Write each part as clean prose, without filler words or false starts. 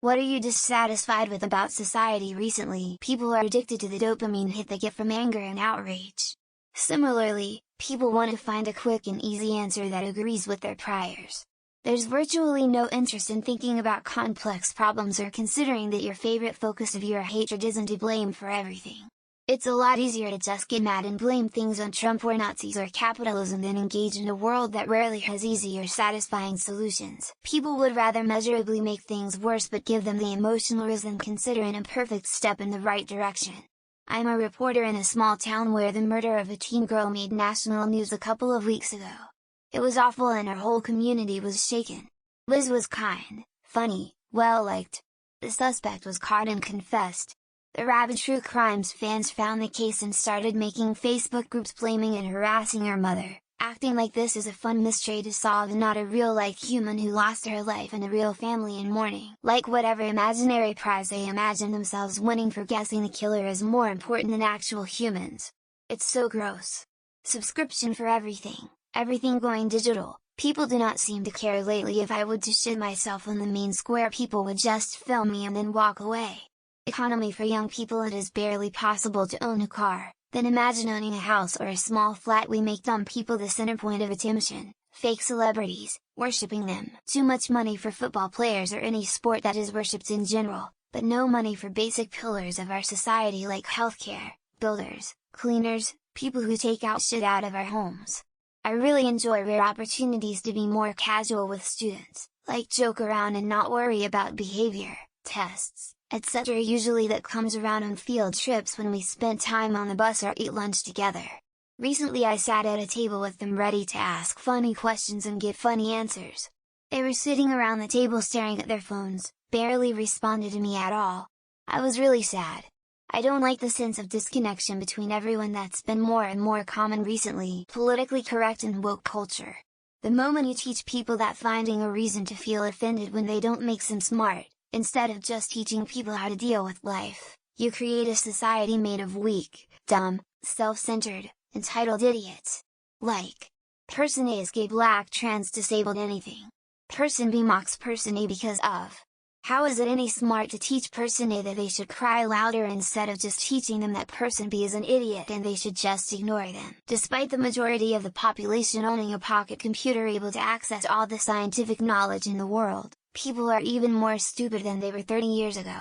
What are you dissatisfied with about society recently? People are addicted to the dopamine hit they get from anger and outrage. Similarly, people want to find a quick and easy answer that agrees with their priors. There's virtually no interest in thinking about complex problems or considering that your favorite focus of your hatred isn't to blame for everything. It's a lot easier to just get mad and blame things on Trump or Nazis or capitalism than engage in a world that rarely has easy or satisfying solutions. People would rather measurably make things worse but give them the emotional risk than consider an imperfect step in the right direction. I'm a reporter in a small town where the murder of a teen girl made national news a couple of weeks ago. It was awful and our whole community was shaken. Liz was kind, funny, well-liked. The suspect was caught and confessed. The rabid true crimes fans found the case and started making Facebook groups blaming and harassing her mother, acting like this is a fun mystery to solve and not a real-life human who lost her life and a real family in mourning. Like whatever imaginary prize they imagine themselves winning for guessing the killer is more important than actual humans. It's so gross. Subscription for everything, everything going digital. People do not seem to care lately. If I would to shit myself on the main square, people would just film me and then walk away. Economy for young people. It is barely possible to own a car, then imagine owning a house or a small flat. We make dumb people the center point of attention, fake celebrities, worshipping them. Too much money for football players or any sport that is worshipped in general, but no money for basic pillars of our society like healthcare, builders, cleaners, people who take out shit out of our homes. I really enjoy rare opportunities to be more casual with students, like joke around and not worry about behavior, tests, etc. Usually that comes around on field trips when we spent time on the bus or eat lunch together. Recently I sat at a table with them ready to ask funny questions and get funny answers. They were sitting around the table staring at their phones, barely responded to me at all. I was really sad. I don't like the sense of disconnection between everyone that's been more and more common recently. Politically correct and woke culture. The moment you teach people that finding a reason to feel offended when they don't makes them smart, instead of just teaching people how to deal with life, you create a society made of weak, dumb, self-centered, entitled idiots. Like, person A is gay, black, trans, disabled, anything. Person B mocks person A because of. How is it any smart to teach person A that they should cry louder instead of just teaching them that person B is an idiot and they should just ignore them? Despite the majority of the population owning a pocket computer able to access all the scientific knowledge in the world, people are even more stupid than they were 30 years ago.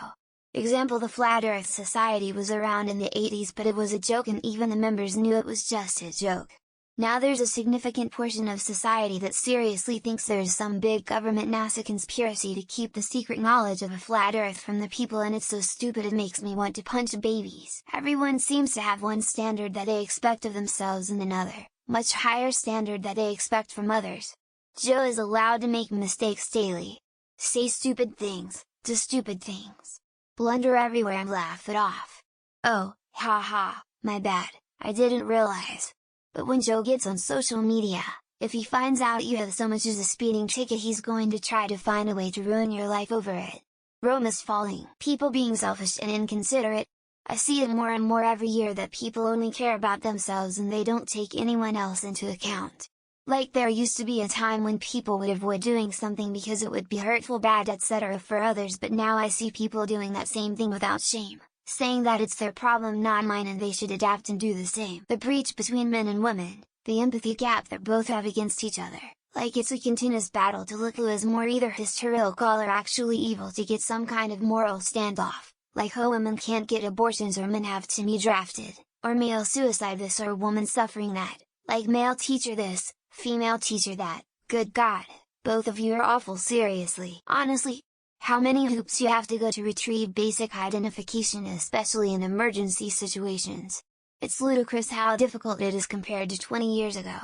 Example: the Flat Earth Society was around in the 80s, but it was a joke and even the members knew it was just a joke. Now there's a significant portion of society that seriously thinks there's some big government NASA conspiracy to keep the secret knowledge of a flat Earth from the people, and it's so stupid it makes me want to punch babies. Everyone seems to have one standard that they expect of themselves and another, much higher standard that they expect from others. Joe is allowed to make mistakes daily. Say stupid things, do stupid things. Blunder everywhere and laugh it off. Oh, haha, my bad, I didn't realize. But when Joe gets on social media, if he finds out you have so much as a speeding ticket, he's going to try to find a way to ruin your life over it. Rome is falling. People being selfish and inconsiderate. I see it more and more every year that people only care about themselves and they don't take anyone else into account. Like there used to be a time when people would avoid doing something because it would be hurtful, bad, etc. for others, but now I see people doing that same thing without shame, saying that it's their problem not mine and they should adapt and do the same. The breach between men and women, the empathy gap that both have against each other, like it's a continuous battle to look who is more either hysterical or actually evil to get some kind of moral standoff, like how women can't get abortions or men have to be drafted, or male suicide this or woman suffering that, like male teacher this, female teacher that. Good God, both of you are awful, seriously. Honestly, how many hoops you have to go to retrieve basic identification, especially in emergency situations? It's ludicrous how difficult it is compared to 20 years ago.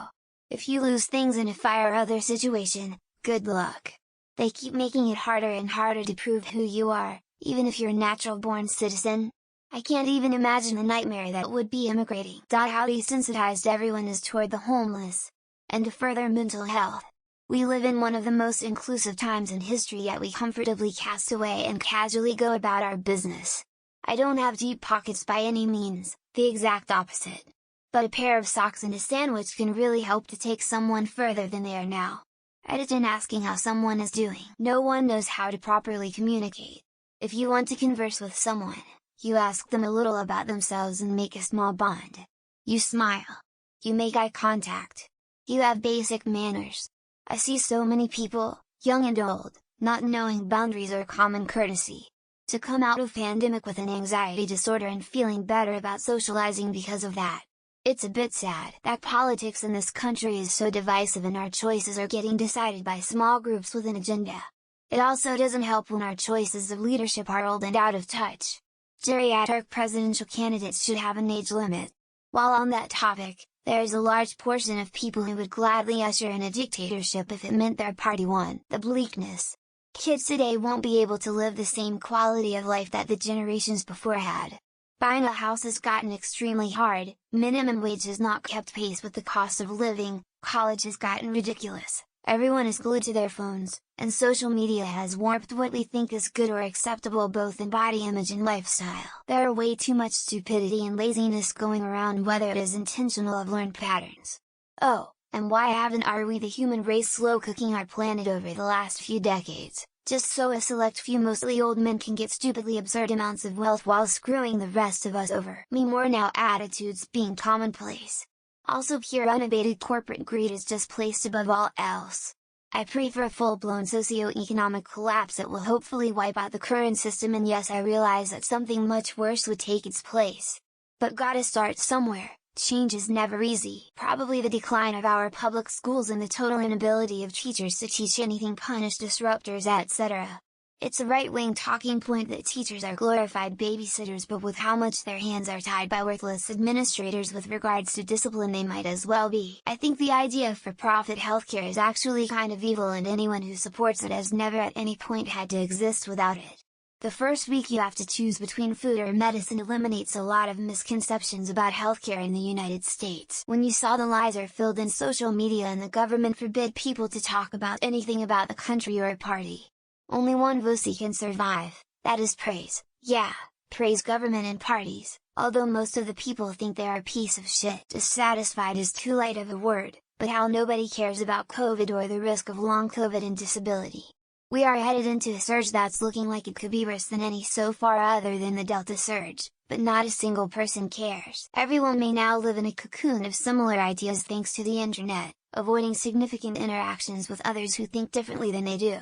If you lose things in a fire or other situation, good luck. They keep making it harder and harder to prove who you are, even if you're a natural-born citizen. I can't even imagine the nightmare that would be immigrating. How desensitized everyone is toward the homeless. And to further mental health. We live in one of the most inclusive times in history, yet we comfortably cast away and casually go about our business. I don't have deep pockets by any means, the exact opposite. But a pair of socks and a sandwich can really help to take someone further than they are now. Rather than asking how someone is doing. No one knows how to properly communicate. If you want to converse with someone, you ask them a little about themselves and make a small bond. You smile. You make eye contact. You have basic manners. I see so many people, young and old, not knowing boundaries or common courtesy. To come out of pandemic with an anxiety disorder and feeling better about socializing because of that. It's a bit sad that politics in this country is so divisive and our choices are getting decided by small groups with an agenda. It also doesn't help when our choices of leadership are old and out of touch. Geriatric presidential candidates should have an age limit. While on that topic, there is a large portion of people who would gladly usher in a dictatorship if it meant their party won. The bleakness. Kids today won't be able to live the same quality of life that the generations before had. Buying a house has gotten extremely hard, minimum wage has not kept pace with the cost of living, college has gotten ridiculous, everyone is glued to their phones, and social media has warped what we think is good or acceptable both in body image and lifestyle. There are way too much stupidity and laziness going around, whether it is intentional or learned patterns. Oh, and why haven't we the human race slow cooking our planet over the last few decades? Just so a select few mostly old men can get stupidly absurd amounts of wealth while screwing the rest of us over. Me more now attitudes being commonplace. Also pure unabated corporate greed is just placed above all else. I pray for a full-blown socio-economic collapse that will hopefully wipe out the current system, and yes, I realize that something much worse would take its place. But gotta start somewhere. Change is never easy. Probably the decline of our public schools and the total inability of teachers to teach anything, punish disruptors, etc. It's a right-wing talking point that teachers are glorified babysitters, but with how much their hands are tied by worthless administrators with regards to discipline, they might as well be. I think the idea of for-profit healthcare is actually kind of evil, and anyone who supports it has never at any point had to exist without it. The first week you have to choose between food or medicine eliminates a lot of misconceptions about healthcare in the United States. When you saw the lies are filled in social media and the government forbid people to talk about anything about the country or a party. Only one VOC can survive, that is praise. Yeah, praise government and parties, although most of the people think they are a piece of shit. Dissatisfied is too light of a word, but how nobody cares about COVID or the risk of long COVID and disability. We are headed into a surge that's looking like it could be worse than any so far other than the Delta surge, but not a single person cares. Everyone may now live in a cocoon of similar ideas thanks to the internet, avoiding significant interactions with others who think differently than they do.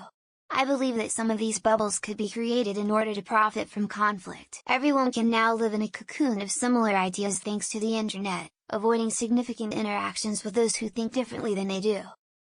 I believe that some of these bubbles could be created in order to profit from conflict. Everyone can now live in a cocoon of similar ideas thanks to the internet, avoiding significant interactions with those who think differently than they do.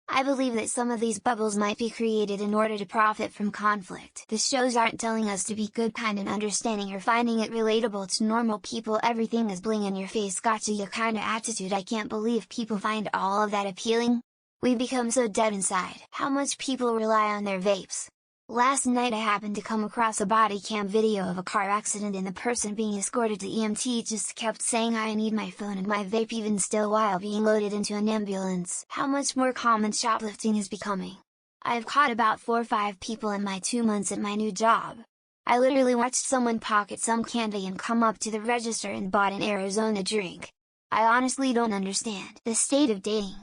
I believe that some of these bubbles might be created in order to profit from conflict. The shows aren't telling us to be good, kind and understanding or finding it relatable to normal people. Everything is bling in your face, gotcha ya kinda attitude. I can't believe people find all of that appealing. We become so dead inside. How much people rely on their vapes. Last night I happened to come across a body cam video of a car accident, and the person being escorted to EMT just kept saying, "I need my phone and my vape," even still while being loaded into an ambulance. How much more common shoplifting is becoming. I've caught about 4 or 5 people in my 2 months at my new job. I literally watched someone pocket some candy and come up to the register and bought an Arizona drink. I honestly don't understand the state of dating.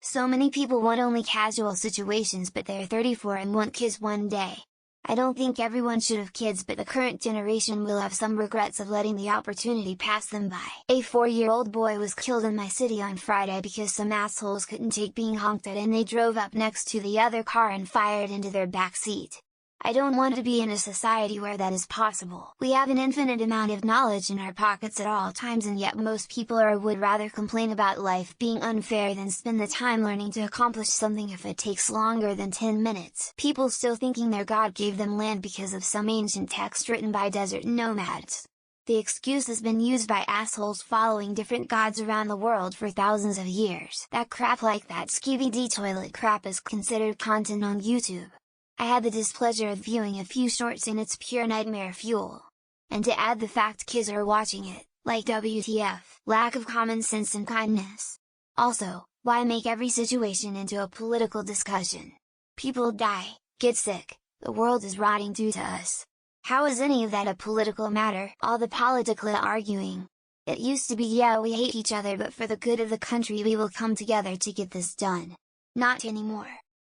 So many people want only casual situations, but they're 34 and want kids one day. I don't think everyone should have kids, but the current generation will have some regrets of letting the opportunity pass them by. A 4-year-old boy was killed in my city on Friday because some assholes couldn't take being honked at and they drove up next to the other car and fired into their back seat. I don't want to be in a society where that is possible. We have an infinite amount of knowledge in our pockets at all times, and yet most people would rather complain about life being unfair than spend the time learning to accomplish something if it takes longer than 10 minutes. People still thinking their God gave them land because of some ancient text written by desert nomads. The excuse has been used by assholes following different gods around the world for thousands of years. That crap, like that skibidi toilet crap, is considered content on YouTube. I had the displeasure of viewing a few shorts and it's pure nightmare fuel. And to add the fact kids are watching it, like WTF, lack of common sense and kindness. Also, why make every situation into a political discussion? People die, get sick, the world is rotting due to us. How is any of that a political matter? All the politically arguing. It used to be, yeah, we hate each other, but for the good of the country we will come together to get this done. Not anymore.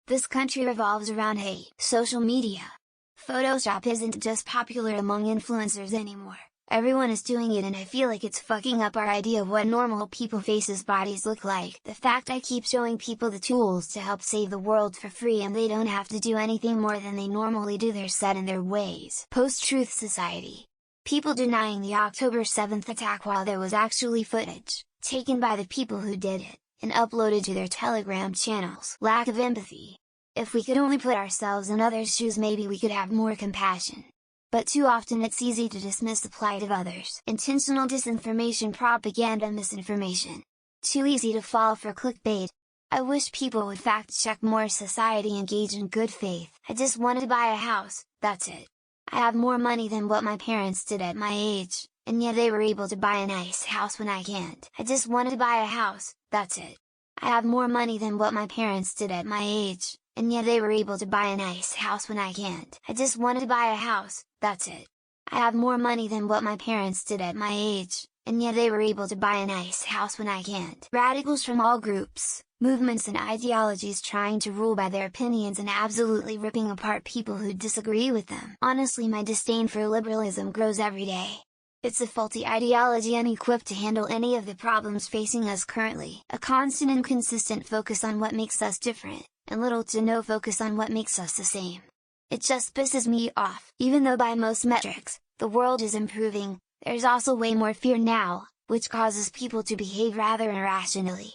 This country revolves around hate. Social media. Photoshop isn't just popular among influencers anymore. Everyone is doing it, and I feel like it's fucking up our idea of what normal people faces' bodies look like. The fact I keep showing people the tools to help save the world for free and they don't have to do anything more than they normally do, they're set in their ways. Post-truth society. People denying the October 7th attack while there was actually footage, taken by the people who did it, and uploaded to their Telegram channels. Lack of empathy. If we could only put ourselves in others' shoes, maybe we could have more compassion. But too often it's easy to dismiss the plight of others. Intentional disinformation, propaganda, misinformation. Too easy to fall for clickbait. I wish people would fact-check more. Society engage in good faith. I just wanted to buy a house, that's it. I have more money than what my parents did at my age, and yet they were able to buy a nice house when I can't. I just wanted to buy a house, that's it. I have more money than what my parents did at my age, and yet they were able to buy a nice house when I can't. I just wanted to buy a house, that's it. I have more money than what my parents did at my age, and yet they were able to buy a nice house when I can't. Radicals from all groups, movements and ideologies trying to rule by their opinions and absolutely ripping apart people who disagree with them. Honestly, my disdain for liberalism grows every day. It's a faulty ideology unequipped to handle any of the problems facing us currently. A constant and consistent focus on what makes us different, and little to no focus on what makes us the same. It just pisses me off. Even though by most metrics, the world is improving, there's also way more fear now, which causes people to behave rather irrationally.